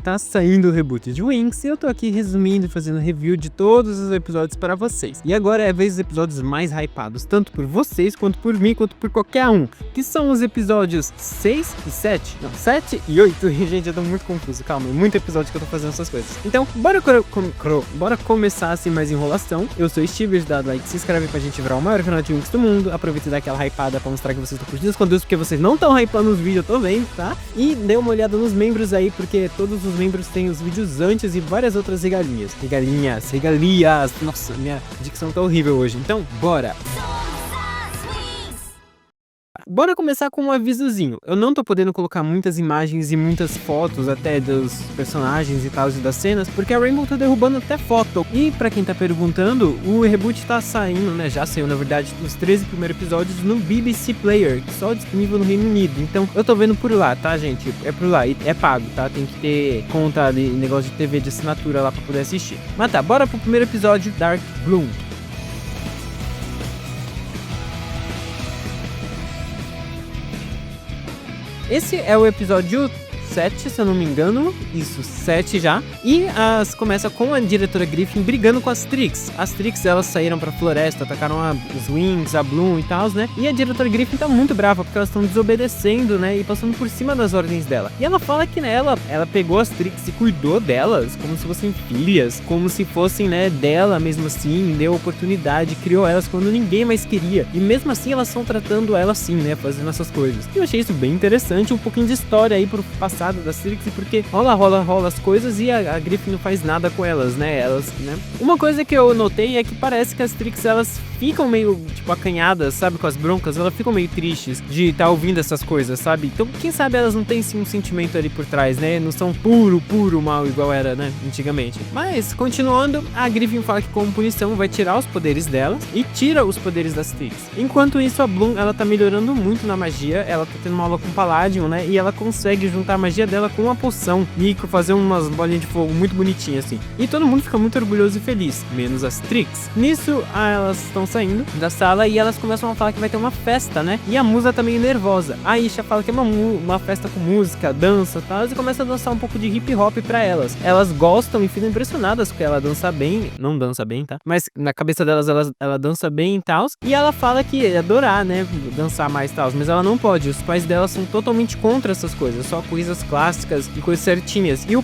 tá saindo o reboot de Winx e eu tô aqui resumindo e fazendo review de todos os episódios para vocês. E agora é a vez dos episódios mais hypados, tanto por vocês, quanto por mim, quanto por qualquer um, que são os episódios 6 e 7. Não, 7 e 8. E, gente, eu tô muito confuso, calma, é muito episódio que eu tô fazendo essas coisas. Então, bora começar sem mais enrolação. Eu sou Steve, dá like, se inscreve pra gente virar o maior canal de Winx do mundo. Aproveita e dá aquela hypada pra mostrar que vocês estão curtindo os conteúdos, porque vocês não estão hypando os vídeos, eu tô vendo, tá? E dê uma olhada nos membros aí, porque todos os membros têm os vídeos antes e várias outras regalias. Regalias. Nossa, minha dicção tá horrível hoje. Então, bora! Bora começar com um avisozinho. Eu não tô podendo colocar muitas imagens e muitas fotos até dos personagens e tal, e das cenas, porque a Rainbow tá derrubando até foto. E pra quem tá perguntando, o reboot tá saindo, né? Já saiu, na verdade, os 13 primeiros episódios no BBC Player, só disponível no Reino Unido. Então, eu tô vendo por lá, tá, gente? É por lá, e é pago, tá? Tem que ter conta de negócio de TV de assinatura lá pra poder assistir. Mas tá, bora pro primeiro episódio, Dark Bloom. Esse é o episódio 7, se eu não me engano. Isso, 7 já. E começa com a diretora Griffin brigando com as Trix. As Trix, elas saíram pra floresta, atacaram os Winx, a Bloom e tal, né? E a diretora Griffin tá muito brava, porque elas estão desobedecendo, né? E passando por cima das ordens dela. E ela fala que, né, ela pegou as Trix e cuidou delas como se fossem filhas, como se fossem, né, dela mesmo assim, deu oportunidade, criou elas quando ninguém mais queria. E mesmo assim, elas estão tratando ela assim, né? Fazendo essas coisas. E eu achei isso bem interessante, um pouquinho de história aí pro passado das Trix, porque rola as coisas e a Griffin não faz nada com elas, né? Né? Uma coisa que eu notei é que parece que as Trix, elas ficam meio, tipo, acanhadas, sabe? Com as broncas, elas ficam meio tristes de estar ouvindo essas coisas, sabe? Então, quem sabe elas não têm, sim, um sentimento ali por trás, né? Não são puro mal, igual era, né? Antigamente. Mas, continuando, a Griffin fala que como punição vai tirar os poderes delas e tira os poderes das Trix. Enquanto isso, a Bloom, ela tá melhorando muito na magia, ela tá tendo uma aula com o Palladium, né? E ela consegue juntar a magia dela com uma poção e fazer umas bolinhas de fogo muito bonitinhas assim. E todo mundo fica muito orgulhoso e feliz, menos as Trix. Nisso, elas estão saindo da sala e elas começam a falar que vai ter uma festa, né? E a Musa tá meio nervosa. A Isha fala que é uma festa com música, dança e tal, e começa a dançar um pouco de hip hop pra elas. Elas gostam e ficam impressionadas porque ela dança bem, não dança bem, tá? Mas na cabeça delas, ela dança bem e tal. E ela fala que ia adorar, né? Dançar mais e tal, mas ela não pode. Os pais dela são totalmente contra essas coisas, só coisas clássicas e coisas certinhas. E os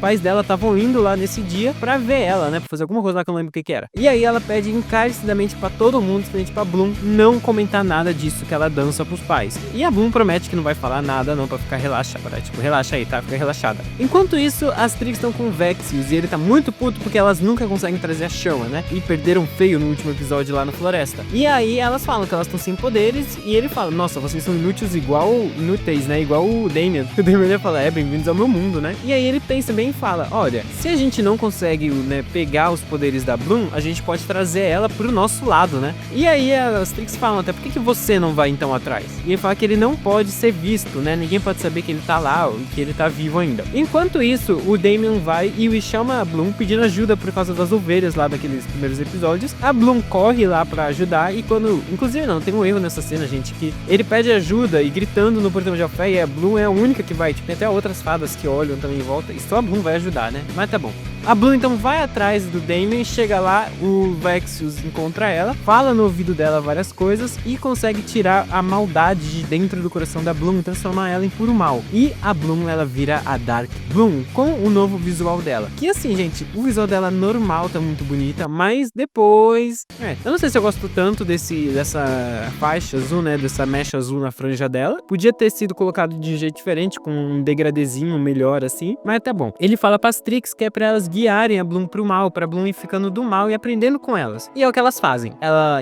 pais dela estavam indo lá nesse dia pra ver ela, né? Pra fazer alguma coisa lá que eu não lembro o que era. E aí ela pede encarecidamente pra todo mundo, principalmente pra Bloom, não comentar nada disso que ela dança pros pais. E a Bloom promete que não vai falar nada não, pra ficar relaxada. Tipo, relaxa aí, tá? Fica relaxada. Enquanto isso, as Trix estão com o Vexius e ele tá muito puto porque elas nunca conseguem trazer a chama, né? E perderam feio no último episódio lá na floresta. E aí elas falam que elas estão sem poderes e ele fala, nossa, vocês são inúteis, né? Igual o Damian. O Damian ia falar, bem-vindos ao meu mundo, né? E aí ele pensa bem e fala, olha, se a gente não consegue, né, pegar os poderes da Bloom, a gente pode trazer ela pro nosso lado, né? E aí as Trix falam, até por que você não vai então atrás? E ele fala que ele não pode ser visto, né? Ninguém pode saber que ele tá lá, ou que ele tá vivo ainda. Enquanto isso, o Damian vai e chama a Bloom pedindo ajuda por causa das ovelhas lá daqueles primeiros episódios. A Bloom corre lá pra ajudar e quando... Inclusive não, tem um erro nessa cena, gente, que ele pede ajuda e gritando no portão de Alfé e a Bloom é a única que vai. Tipo, tem até outras fadas que olham também em volta e só a Bloom vai ajudar, né? Mas tá bom. A Bloom então vai atrás do Damian, chega lá, o Vexius encontra ela, fala no ouvido dela várias coisas e consegue tirar a maldade de dentro do coração da Bloom e transformar ela em puro mal. E a Bloom, ela vira a Dark Bloom com o novo visual dela. Que assim, gente, o visual dela normal tá muito bonita, mas depois... eu não sei se eu gosto tanto dessa faixa azul, né, dessa mecha azul na franja dela. Podia ter sido colocado de um jeito diferente, com um degradezinho melhor assim, mas tá bom. Ele fala pras Trix que é pra elas guiarem a Bloom pro mal, pra Bloom ir ficando do mal e aprendendo com elas. E é o que elas fazem.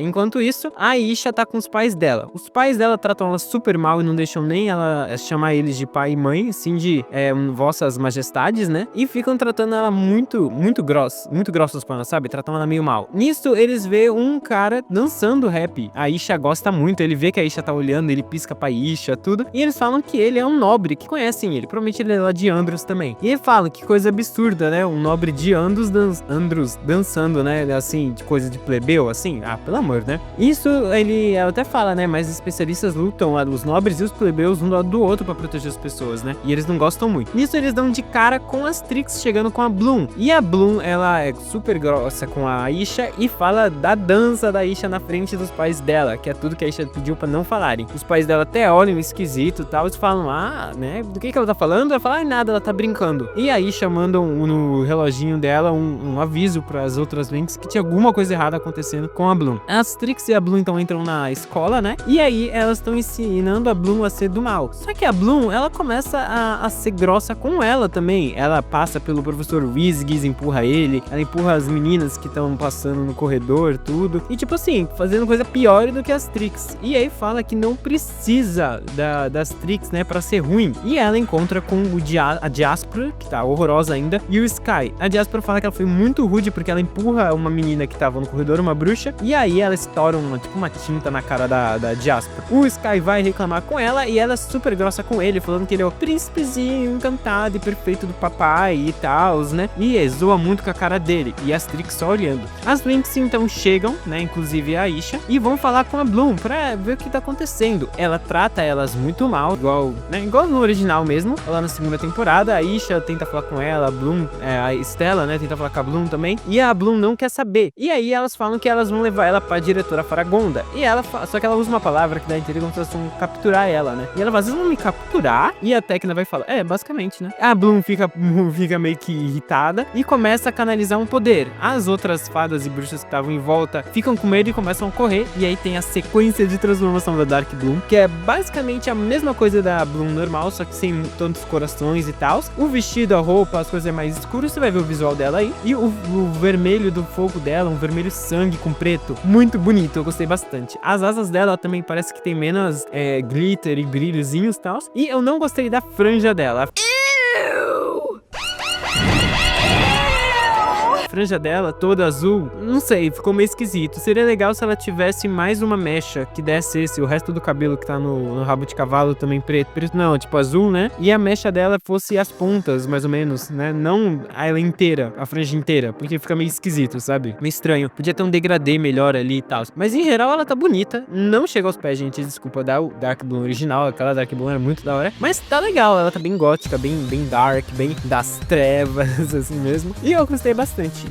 Enquanto isso, a Isha tá com os pais dela. Os pais dela tratam ela super mal e não deixam nem ela chamar eles de pai e mãe, assim de vossas majestades, né? E ficam tratando ela muito grossos com ela, sabe? Tratam ela meio mal. Nisso, eles vê um cara dançando rap. A Isha gosta muito, ele vê que a Isha tá olhando, ele pisca pra Isha, tudo. E eles falam que ele é um nobre, que conhecem ele. Provavelmente ele é lá de Andros também. E ele fala que coisa absurda, né? Um nobre nobre de Andros dançando, né? Assim, de coisa de plebeu, assim. Ah, pelo amor, né? Isso, ele até fala, né? Mas os especialistas lutam, os nobres e os plebeus, um do lado do outro pra proteger as pessoas, né? E eles não gostam muito. Nisso, eles dão de cara com as Trix chegando com a Bloom. E a Bloom, ela é super grossa com a Aisha e fala da dança da Aisha na frente dos pais dela, que é tudo que a Aisha pediu pra não falarem. Os pais dela até olham esquisito e tal, e falam, né? Do que ela tá falando? Ela fala, nada, ela tá brincando. E a Aisha manda no reloginho dela um aviso pras outras Lynx que tinha alguma coisa errada acontecendo com a Bloom. As Trix e a Bloom então entram na escola, né? E aí elas estão ensinando a Bloom a ser do mal. Só que a Bloom, ela começa a ser grossa com ela também. Ela passa pelo professor Wizgies, empurra ele, ela empurra as meninas que estão passando no corredor, tudo. E tipo assim, fazendo coisa pior do que as Trix. E aí fala que não precisa das Trix, né, pra ser ruim. E ela encontra com a Diaspora, que tá horrorosa ainda, e o Sky. A Diaspora fala que ela foi muito rude porque ela empurra uma menina que tava no corredor, uma bruxa, e aí ela estoura uma tinta na cara da Diaspora. O Sky vai reclamar com ela e ela é super grossa com ele, falando que ele é o príncipezinho encantado e perfeito do papai e tal, né? E zoa muito com a cara dele, e as Trix só olhando. As Lynx então chegam, né, inclusive a Aisha, e vão falar com a Bloom pra ver o que tá acontecendo. Ela trata elas muito mal, igual no original mesmo, lá na segunda temporada. A Aisha tenta falar com ela, a Bloom, a Stella, né, tenta falar com a Bloom também, e a Bloom não quer saber. E aí elas falam que elas vão levar ela pra diretora Faragonda, e ela só que ela usa uma palavra que dá a entender como se elas vão capturar ela, né, e ela fala, vocês vão me capturar? E a Tecna vai falar, basicamente, né. A Bloom fica meio que irritada e começa a canalizar um poder. As outras fadas e bruxas que estavam em volta ficam com medo e começam a correr, e aí tem a sequência de transformação da Dark Bloom, que é basicamente a mesma coisa da Bloom normal, só que sem tantos corações e tal. O vestido, a roupa, as coisas mais escuras, você vai ver o visual dela aí. E o vermelho do fogo dela, um vermelho sangue com preto, muito bonito, eu gostei bastante. As asas dela também parece que tem menos glitter e brilhozinhos e tal. E eu não gostei da franja dela. Franja dela toda azul, não sei, ficou meio esquisito. Seria legal se ela tivesse mais uma mecha que desse o resto do cabelo que tá no rabo de cavalo também preto não, tipo azul, né? E a mecha dela fosse as pontas, mais ou menos, né? Não ela inteira, a franja inteira, porque fica meio esquisito, sabe? Meio estranho. Podia ter um degradê melhor ali e tal. Mas em geral ela tá bonita, não chega aos pés, gente, desculpa, da Dark Bloom original, aquela Dark Bloom era muito da hora. Mas tá legal, ela tá bem gótica, bem dark, bem das trevas, assim mesmo. E eu gostei bastante.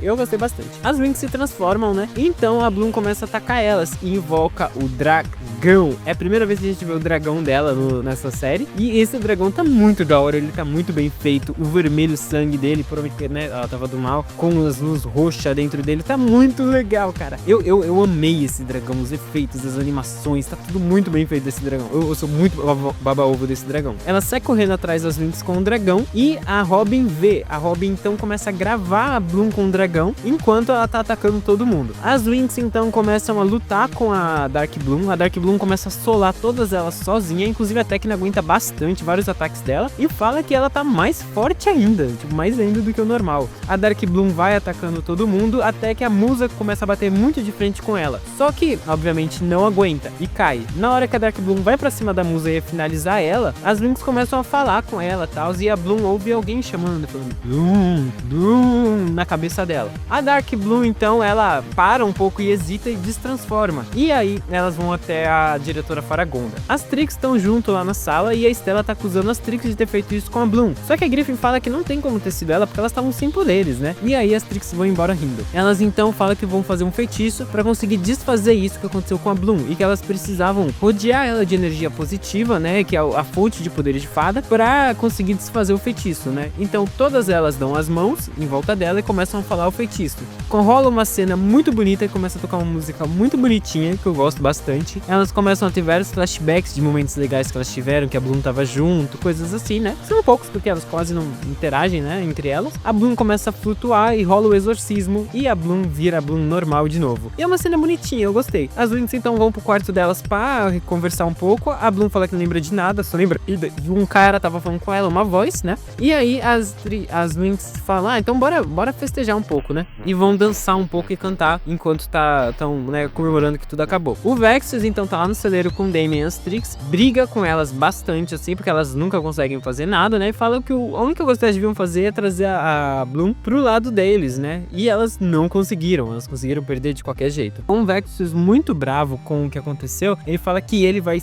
As Lynx se transformam, né? Então a Bloom começa a atacar elas e invoca o dragão. É a primeira vez que a gente vê o dragão dela nessa série. E esse dragão tá muito da hora, ele tá muito bem feito. O vermelho sangue dele, provavelmente, né? Ela tava do mal, com as luzes roxas dentro dele. Tá muito legal, cara. Eu amei esse dragão, os efeitos, as animações. Tá tudo muito bem feito desse dragão. Eu sou muito baba-ovo desse dragão. Ela sai correndo atrás das Lynx com o dragão. E a Robin vê. A Robin então começa a gravar a Bloom com o dragão enquanto ela tá atacando todo mundo. As Lynx então começam a lutar com a Dark Bloom. A Dark Bloom começa a solar todas elas sozinha, inclusive a Tecna aguenta bastante vários ataques dela e fala que ela tá mais forte ainda, tipo, mais ainda do que o normal. A Dark Bloom vai atacando todo mundo até que a Musa começa a bater muito de frente com ela. Só que, obviamente, não aguenta e cai. Na hora que a Dark Bloom vai pra cima da Musa e finalizar ela, as Lynx começam a falar com ela e tal, e a Bloom ouve alguém chamando, falando Bloom, Bloom, na cabeça dela. A Dark Bloom, então, ela para um pouco e hesita e destransforma. E aí, elas vão até a diretora Faragonda. As Trix estão junto lá na sala e a Stella tá acusando as Trix de ter feito isso com a Bloom. Só que a Griffin fala que não tem como ter sido ela porque elas estavam sem poderes, né? E aí as Trix vão embora rindo. Elas então falam que vão fazer um feitiço pra conseguir desfazer isso que aconteceu com a Bloom e que elas precisavam rodear ela de energia positiva, né? Que é a fonte de poderes de fada, pra conseguir desfazer o feitiço, né? Então todas elas dão as mãos em volta dela e começam a falar o feitiço. Rola uma cena muito bonita e começa a tocar uma música muito bonitinha, que eu gosto bastante. Elas começam a ter vários flashbacks de momentos legais que elas tiveram, que a Bloom tava junto, coisas assim, né? São poucos porque elas quase não interagem, né, entre elas. A Bloom começa a flutuar e rola o exorcismo e a Bloom vira a Bloom normal de novo. E é uma cena bonitinha, eu gostei. As Lynx então vão pro quarto delas pra conversar um pouco. A Bloom fala que não lembra de nada, só lembra de um cara tava falando com ela, uma voz, né? E aí as Lynx falam, então bora festejar um pouco. pouco, né? E vão dançar um pouco e cantar enquanto estão, né, comemorando que tudo acabou. O Vexus, então, tá lá no celeiro com Damien e as Trix, briga com elas bastante, assim, porque elas nunca conseguem fazer nada, né? E fala que a única coisa que elas deviam fazer é trazer a Bloom pro lado deles, né? E elas não conseguiram, elas conseguiram perder de qualquer jeito. O Vexus, muito bravo com o que aconteceu, ele fala que ele vai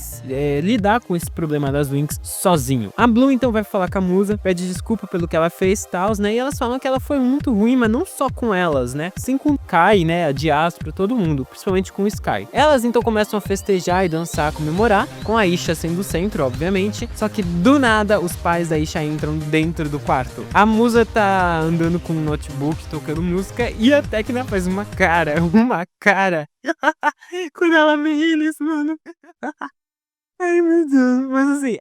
lidar com esse problema das Winx sozinho. A Bloom, então, vai falar com a Musa, pede desculpa pelo que ela fez e tal, né? E elas falam que ela foi muito ruim, mas não só com elas, né? Sim com o Kai, né? A Diaspora, todo mundo, principalmente com o Sky. Elas, então, começam a festejar e dançar, comemorar, com a Isha sendo o centro, obviamente. Só que, do nada, os pais da Isha entram dentro do quarto. A Musa tá andando com um notebook, tocando música, e a Tecna faz uma cara, quando ela vê eles, mano. Ai, meu Deus. Mas assim,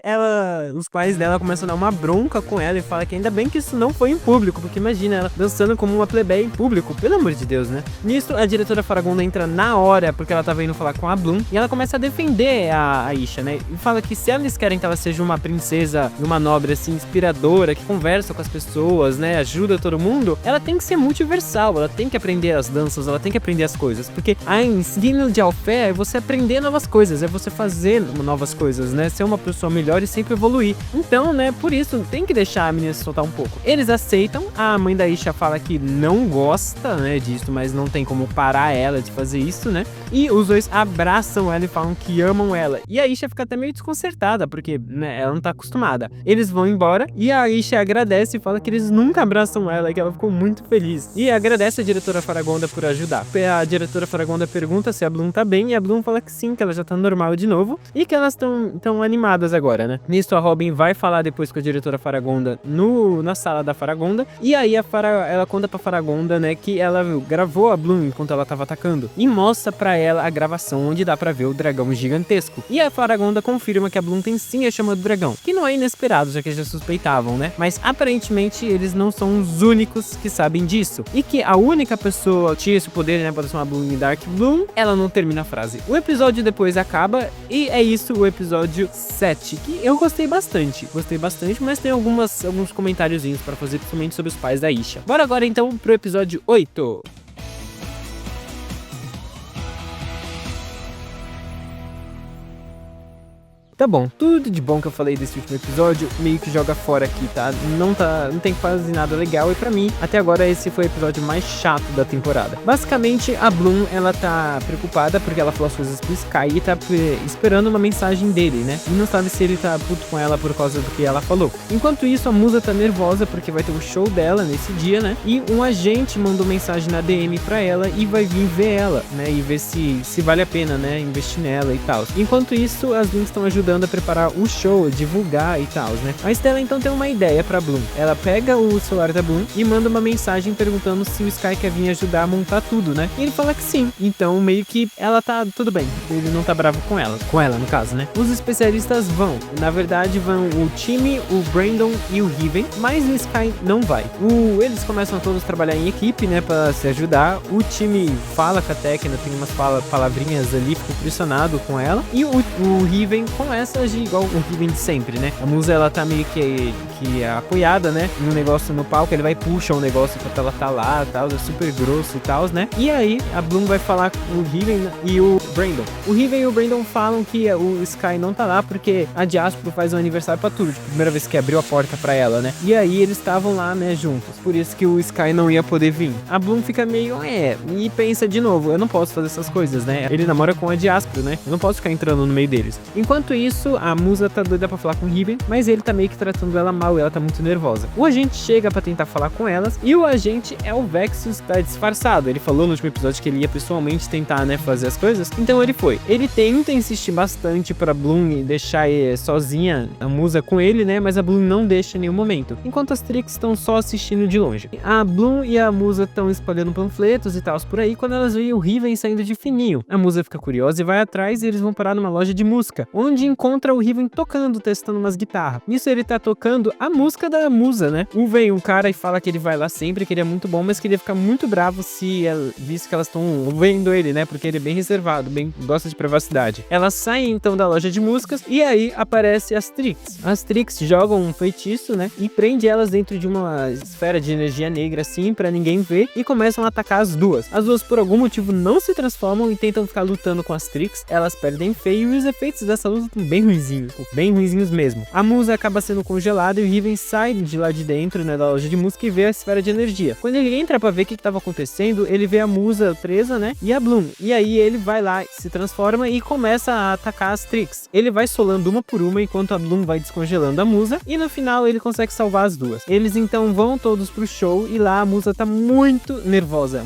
os pais dela começam a dar uma bronca com ela e falam que ainda bem que isso não foi em público, porque imagina ela dançando como uma plebeia em público, pelo amor de Deus, né? Nisso, a diretora Faragonda entra na hora, porque ela tava indo falar com a Bloom, e ela começa a defender a Isha, né? E fala que se eles querem que ela seja uma princesa e uma nobre, assim, inspiradora, que conversa com as pessoas, né? Ajuda todo mundo, ela tem que ser multiversal, ela tem que aprender as danças, ela tem que aprender as coisas, porque a ensino de Alfé é você aprender novas coisas, é você fazer novas coisas, né? Ser uma pessoa melhor e sempre evoluir. Então, né, por isso tem que deixar a menina se soltar um pouco. Eles aceitam, a mãe da Isha fala que não gosta, né, disso, mas não tem como parar ela de fazer isso, né? E os dois abraçam ela e falam que amam ela. E a Isha fica até meio desconcertada, porque, né, ela não tá acostumada. Eles vão embora e a Isha agradece e fala que eles nunca abraçam ela e que ela ficou muito feliz. E agradece a diretora Faragonda por ajudar. A diretora Faragonda pergunta se a Bloom tá bem e a Bloom fala que sim, que ela já tá normal de novo e que elas estão animadas agora, né? Nisso a Robin vai falar depois com a diretora Faragonda na sala da Faragonda, e aí ela conta pra Faragonda, né, que ela gravou a Bloom enquanto ela tava atacando e mostra pra ela a gravação onde dá pra ver o dragão gigantesco. E a Faragonda confirma que a Bloom tem sim a chama do dragão, que não é inesperado, já que eles já suspeitavam, né? Mas aparentemente eles não são os únicos que sabem disso, e que a única pessoa que tinha esse poder, né, pra transformar a Bloom em Dark Bloom, ela não termina a frase. O episódio depois acaba e é isso, o episódio 7, que eu gostei bastante, mas tem alguns comentáriozinhos pra fazer, principalmente sobre os pais da Isha. Bora agora então pro episódio 8. Tá bom, tudo de bom que eu falei desse último episódio meio que joga fora aqui, tá? Não tem quase nada legal e pra mim, até agora esse foi o episódio mais chato da temporada. Basicamente, a Bloom, ela tá preocupada porque ela falou as coisas pro Sky e tá esperando uma mensagem dele, né? E não sabe se ele tá puto com ela por causa do que ela falou. Enquanto isso, a Musa tá nervosa porque vai ter o show dela nesse dia, né? E um agente mandou mensagem na DM pra ela e vai vir ver ela, né? E ver se vale a pena, né? Investir nela e tal. Enquanto isso, as Winx estão ajudando a preparar o show, divulgar e tal, né? A Stella então tem uma ideia pra Bloom. Ela pega o celular da Bloom e manda uma mensagem perguntando se o Sky quer vir ajudar a montar tudo, né? E ele fala que sim. Então meio que ela tá tudo bem. Ele não tá bravo com ela no caso, né? Os especialistas vão. Na verdade vão o time, o Brandon e o Riven, mas o Sky não vai. Eles começam a todos trabalhar em equipe, né? Pra se ajudar. O time fala com a Tecna, tem umas palavrinhas ali, fica impressionado com ela. E o Riven começa a agir igual o Riven de sempre, né? A Musa, ela tá meio que apoiada, né? No negócio no palco, ele vai puxar um negócio enquanto ela tá lá e tal, é super grosso e tal, né? E aí, a Bloom vai falar com o Riven e o Brandon. O Riven e o Brandon falam que o Sky não tá lá porque a Diaspora faz um aniversário pra tudo, tipo, primeira vez que abriu a porta pra ela, né? E aí, eles estavam lá, né, juntos. Por isso que o Sky não ia poder vir. A Bloom fica meio, e pensa de novo, eu não posso fazer essas coisas, né? Ele namora com a Diaspora, né? Eu não posso ficar entrando no meio deles. Enquanto isso, a Musa tá doida pra falar com o Riven, mas ele tá meio que tratando ela mal e ela tá muito nervosa. O agente chega pra tentar falar com elas e o agente é o Vexus, tá disfarçado. Ele falou no último episódio que ele ia pessoalmente tentar, né, fazer as coisas, então ele foi. Ele tenta insistir bastante pra Bloom e deixar sozinha a Musa com ele, né, mas a Bloom não deixa em nenhum momento, enquanto as Trix estão só assistindo de longe. A Bloom e a Musa estão espalhando panfletos e tal por aí quando elas veem o Riven saindo de fininho. A Musa fica curiosa e vai atrás e eles vão parar numa loja de música, onde encontra o Riven tocando, testando umas guitarras. Nisso ele tá tocando a música da Musa, né? Vem um cara e fala que ele vai lá sempre, que ele é muito bom, mas que ele ia ficar muito bravo se visto que elas estão vendo ele, né? Porque ele é bem reservado, gosta de privacidade. Elas saem então da loja de músicas e aí aparece as Trix. As Trix jogam um feitiço, né, e prende elas dentro de uma esfera de energia negra assim, pra ninguém ver, e começam a atacar as duas. As duas por algum motivo não se transformam e tentam ficar lutando com as Trix. Elas perdem feio e os efeitos dessa luta estão bem ruinzinhos mesmo. A Musa acaba sendo congelada e o Riven sai de lá de dentro, né, da loja de música e vê a esfera de energia. Quando ele entra pra ver o que estava acontecendo, ele vê a Musa presa, né, e a Bloom. E aí ele vai lá, se transforma e começa a atacar as Trix. Ele vai solando uma por uma enquanto a Bloom vai descongelando a Musa e no final ele consegue salvar as duas. Eles então vão todos pro show e lá a Musa tá muito nervosa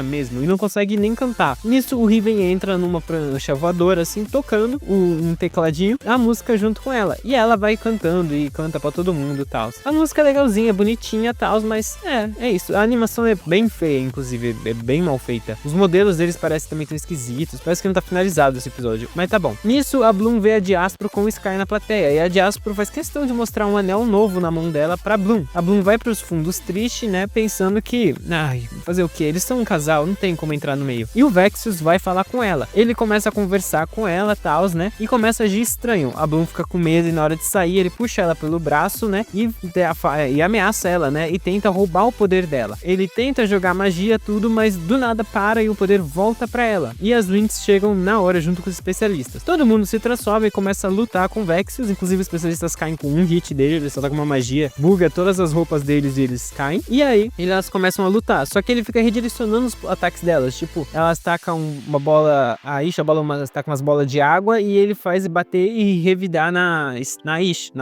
mesmo e não consegue nem cantar. Nisso o Riven entra numa prancha voadora assim, tocando um tecladinho, a música junto com ela. E ela vai cantando e canta pra todo mundo e tal. A música é legalzinha, bonitinha e tal, mas é isso. A animação é bem feia, inclusive, é bem mal feita. Os modelos deles parecem também tão esquisitos, parece que não tá finalizado esse episódio, mas tá bom. Nisso a Bloom vê a Diaspro com o Sky na plateia e a Diaspro faz questão de mostrar um anel novo na mão dela pra Bloom. A Bloom vai pros fundos triste, né, pensando que, fazer o que? Eles são um casal, não tem como entrar no meio. E o Vexus vai falar com ela. Ele começa a conversar com ela, tals, né, e começa a agir estranho. A Bloom fica com medo e na hora de sair ele puxa ela pelo braço, né, e ameaça ela, né, e tenta roubar o poder dela. Ele tenta jogar magia, tudo, mas do nada para e o poder volta pra ela. E as Winx chegam na hora junto com os especialistas. Todo mundo se transforma e começa a lutar com o Vexus, inclusive os especialistas caem com um hit dele, ele só tá com uma magia, buga todas as roupas deles e eles caem. E aí, elas começam a lutar, só que ele fica redirecionando os ataques delas, tipo, elas tacam uma bola, a Isha taca umas bolas de água e ele faz bater e revidar na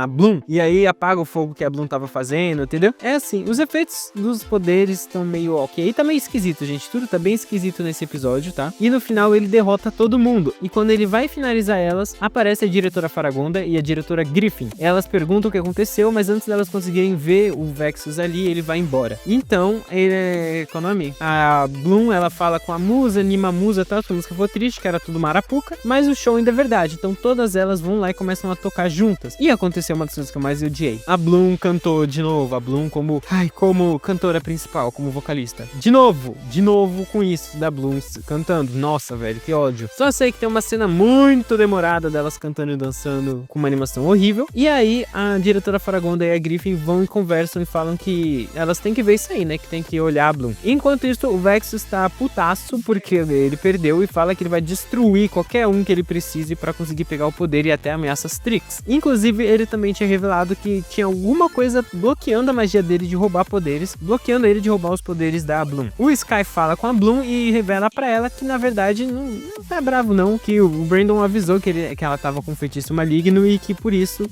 Bloom, e aí apaga o fogo que a Bloom tava fazendo, entendeu? É assim, os efeitos dos poderes estão meio ok, tá meio esquisito, gente, tudo tá bem esquisito nesse episódio, tá? E no final ele derrota todo mundo, e quando ele vai finalizar elas, aparece a diretora Faragonda e a diretora Griffin. Elas perguntam o que aconteceu, mas antes delas conseguirem ver o Vexus ali, ele vai embora. Então, qual é o nome? A Bloom, ela fala com a Musa, anima a Musa, tá? A música foi triste, que era tudo marapuca, mas o show ainda é verdade, então todas elas vão lá e começam a tocar juntas. E aconteceu uma das coisas que eu mais odiei. A Bloom cantou de novo, a Bloom como cantora principal, como vocalista. De novo com isso da Bloom cantando. Nossa, velho, que ódio. Só sei que tem uma cena muito demorada delas cantando e dançando com uma animação horrível. E aí a diretora Faragonda e a Griffin vão e conversam e falam que elas têm que ver isso aí, né? Que tem que olhar a Bloom. Enquanto isso, o Vexus tá putaço porque ele perdeu e fala que ele vai destruir qualquer um que ele precise pra conseguir pegar o poder e até ameaça as Trix. Inclusive, ele também tinha revelado que tinha alguma coisa bloqueando a magia dele de roubar poderes, bloqueando ele de roubar os poderes da Bloom. O Sky fala com a Bloom e revela pra ela que na verdade não tá bravo não, que o Brandon avisou que ela tava com um feitiço maligno e que por isso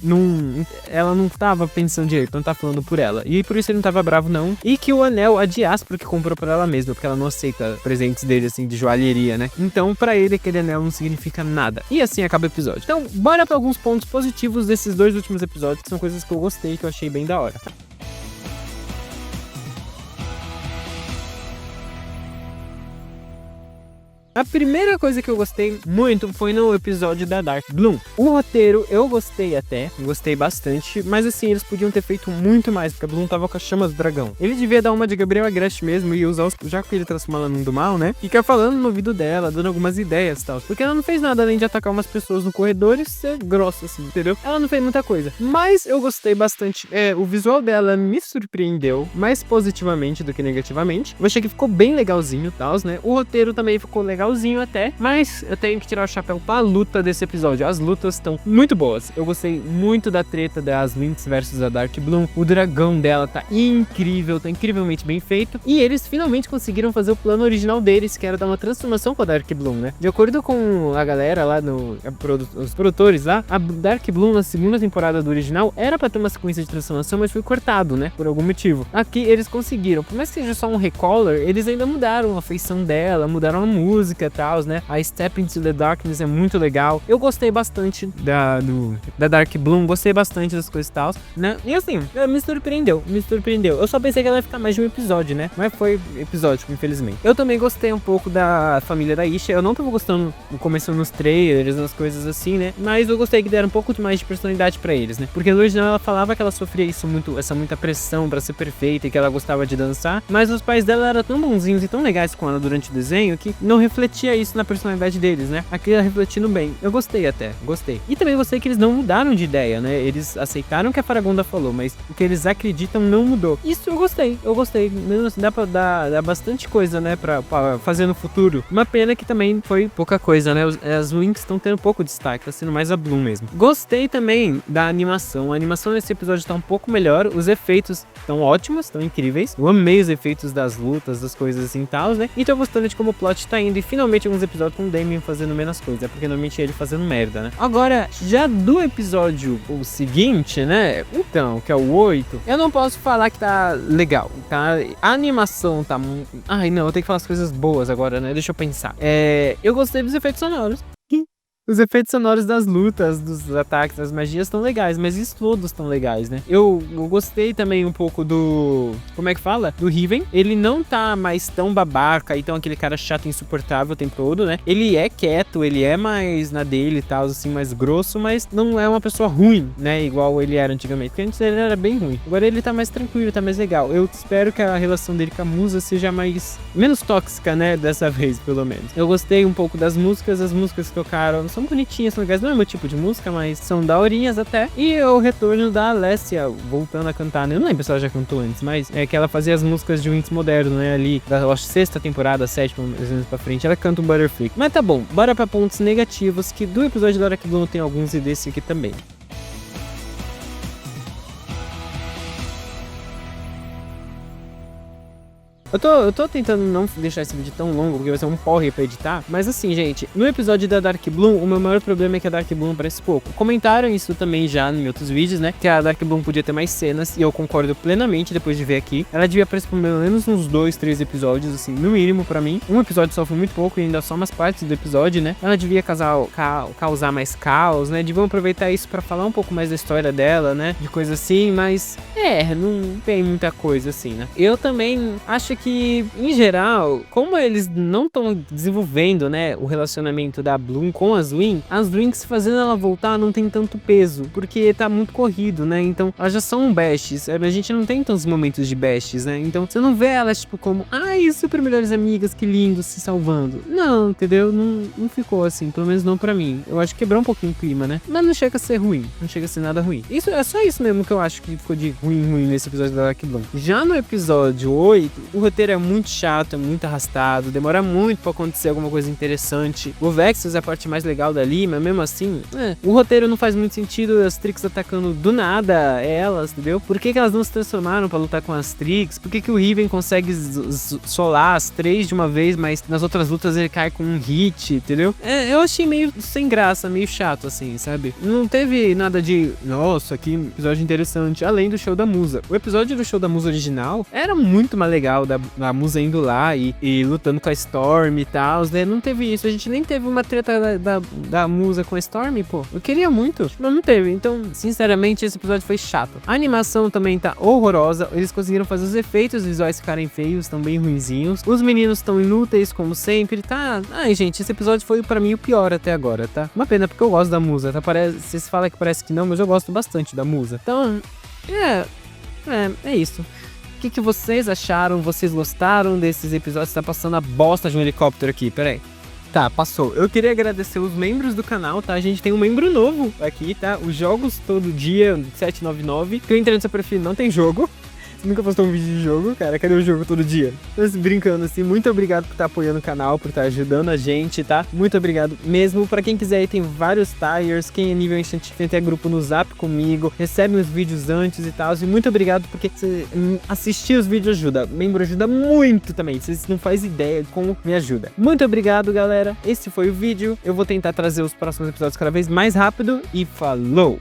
ela não tava pensando direito, não tá falando por ela. E por isso ele não tava bravo não. E que o anel, a Diaspro que comprou pra ela mesma, porque ela não aceita presentes dele assim de joalheria, né? Então pra ele aquele anel não significa nada. E assim acaba o episódio. Então bora pra alguns pontos positivos desses dois últimos episódios, que são coisas que eu gostei, que eu achei bem da hora. A primeira coisa que eu gostei muito foi no episódio da Dark Bloom. O roteiro eu gostei bastante, mas assim, eles podiam ter feito muito mais, porque a Bloom tava com as chamas do dragão. Ele devia dar uma de Gabriel Agreste mesmo e usar já que ele transforma ela num do mal, né? Ficar falando no ouvido dela, dando algumas ideias e tal. Porque ela não fez nada além de atacar umas pessoas no corredor e ser grossa, assim, entendeu? Ela não fez muita coisa. Mas eu gostei bastante. O visual dela me surpreendeu mais positivamente do que negativamente. Eu achei que ficou bem legalzinho e tal, né? O roteiro também ficou legalzinho até, mas eu tenho que tirar o chapéu pra luta desse episódio. As lutas estão muito boas. Eu gostei muito da treta das Winx versus a Dark Bloom. O dragão dela tá incrível, tá incrivelmente bem feito. E eles finalmente conseguiram fazer o plano original deles, que era dar uma transformação com a Dark Bloom, né? De acordo com a galera lá, os produtores lá, a Dark Bloom na segunda temporada do original era pra ter uma sequência de transformação, mas foi cortado, né? Por algum motivo. Aqui eles conseguiram. Por mais que seja só um recolor, eles ainda mudaram a feição dela, mudaram a música e tal, né? A Step Into the Darkness é muito legal. Eu gostei bastante da Dark Bloom, gostei bastante das coisas e tal, né? E assim, me surpreendeu. Eu só pensei que ela ia ficar mais de um episódio, né? Mas foi episódico, infelizmente. Eu também gostei um pouco da família da Isha. Eu não tava gostando começando nos trailers, nas coisas assim, né? Mas eu gostei que deram um pouco mais de personalidade pra eles, né? Porque no original ela falava que ela sofria essa muita pressão pra ser perfeita e que ela gostava de dançar, mas os pais dela eram tão bonzinhos e tão legais com ela durante o desenho que não refletiam refletia isso na personalidade deles, né? Aquilo refletindo bem. Eu gostei até, gostei. E também gostei que eles não mudaram de ideia, né? Eles aceitaram o que a Faragonda falou, mas o que eles acreditam não mudou. Isso eu gostei. Dá pra dar bastante coisa, né, pra fazer no futuro. Uma pena que também foi pouca coisa, né? As Winx estão tendo pouco destaque, tá sendo mais a Bloom mesmo. Gostei também da animação. A animação nesse episódio tá um pouco melhor. Os efeitos estão ótimos, estão incríveis. Eu amei os efeitos das lutas, das coisas assim e tal, né? E tô gostando de como o plot tá indo. E finalmente alguns episódios com o Damien fazendo menos coisa, porque normalmente ele fazendo merda, né? Agora, já do episódio o seguinte, né? Então, que é o 8, eu não posso falar que tá legal, tá? A animação tá... Ai, não, eu tenho que falar as coisas boas agora, né? Deixa eu pensar. Eu gostei dos efeitos sonoros. Os efeitos sonoros das lutas, dos ataques, das magias estão legais, mas os todos estão legais, né? Eu gostei também um pouco do... Como é que fala? Do Riven. Ele não tá mais tão babaca e tão aquele cara chato e insuportável o tempo todo, né? Ele é quieto, ele é mais na dele e tal, assim, mais grosso, mas não é uma pessoa ruim, né? Igual ele era antigamente. Porque antes ele era bem ruim. Agora ele tá mais tranquilo, tá mais legal. Eu espero que a relação dele com a musa seja menos tóxica, né? Dessa vez, pelo menos. Eu gostei um pouco das músicas. As músicas que tocaram são bonitinhas, são legais, não é meu tipo de música, mas são daorinhas até. E o retorno da Alessia voltando a cantar, né? Eu não lembro se ela já cantou antes, mas é que ela fazia as músicas de Winx moderno, né? Ali da sexta temporada, sétima, mais ou menos pra frente, ela canta um Butterflick. Mas tá bom, bora pra pontos negativos, que do episódio da Dark Bloom tem alguns e desse aqui também. Eu tô tentando não deixar esse vídeo tão longo, porque vai ser um porre pra editar. Mas assim, gente, no episódio da Dark Bloom, o meu maior problema é que a Dark Bloom aparece pouco. Comentaram isso também já em outros vídeos, né? Que a Dark Bloom podia ter mais cenas, e eu concordo plenamente depois de ver aqui. Ela devia aparecer pelo menos uns 2, 3 episódios, assim, no mínimo pra mim. Um episódio só foi muito pouco, e ainda só umas partes do episódio, né? Ela devia causar mais caos, né? Deviam aproveitar isso pra falar um pouco mais da história dela, né? De coisa assim, mas... não tem muita coisa assim, né? Eu também acho que, em geral, como eles não estão desenvolvendo, né, o relacionamento da Bloom com as Winx fazendo ela voltar não tem tanto peso, porque tá muito corrido, né, então elas já são besties, a gente não tem tantos momentos de besties, né, então você não vê elas, tipo, como, ai, super melhores amigas, que lindo, se salvando, não, entendeu, não ficou assim, pelo menos não pra mim, eu acho que quebrou um pouquinho o clima, né, mas não chega a ser ruim, não chega a ser nada ruim, isso é só isso mesmo que eu acho que ficou de ruim nesse episódio da Dark Bloom. Já no episódio 8, o roteiro é muito chato, é muito arrastado, demora muito pra acontecer alguma coisa interessante. O Vexus é a parte mais legal dali, mas mesmo assim, o roteiro não faz muito sentido, as Trix atacando do nada elas, entendeu? Por que elas não se transformaram pra lutar com as Trix? Por que o Riven consegue solar as 3 de uma vez, mas nas outras lutas ele cai com um hit, entendeu? Eu achei meio sem graça, meio chato assim, sabe? Não teve nada de, nossa, que episódio interessante, além do show da Musa. O episódio do show da Musa original era muito mais legal, da Musa indo lá e lutando com a Storm e tal, né? Não teve isso, a gente nem teve uma treta da Musa com a Storm, pô. Eu queria muito, mas não teve. Então, sinceramente, esse episódio foi chato. A animação também tá horrorosa, eles conseguiram fazer os efeitos visuais ficarem feios, estão bem ruinzinhos. Os meninos estão inúteis, como sempre, tá? Ai, gente, esse episódio foi pra mim o pior até agora, tá? Uma pena, porque eu gosto da Musa, tá? Vocês falam que parece que não, mas eu gosto bastante da Musa. Então, é isso. O que vocês acharam? Vocês gostaram desses episódios? Tá passando a bosta de um helicóptero aqui, peraí. Tá, passou. Eu queria agradecer os membros do canal, tá? A gente tem um membro novo aqui, tá? Os Jogos Todo Dia 799. Que eu entrei no seu perfil, não tem jogo. Você nunca postou um vídeo de jogo, cara? Cadê o jogo todo dia? Mas brincando assim, muito obrigado por estar apoiando o canal, por estar ajudando a gente, tá? Muito obrigado mesmo. Pra quem quiser aí, tem vários tires. Quem é nível Instant tem até grupo no Zap comigo, recebe os vídeos antes e tal. E muito obrigado porque você assistir os vídeos ajuda. Membro ajuda muito também. Vocês não fazem ideia de como me ajuda. Muito obrigado, galera. Esse foi o vídeo. Eu vou tentar trazer os próximos episódios cada vez mais rápido. E falou!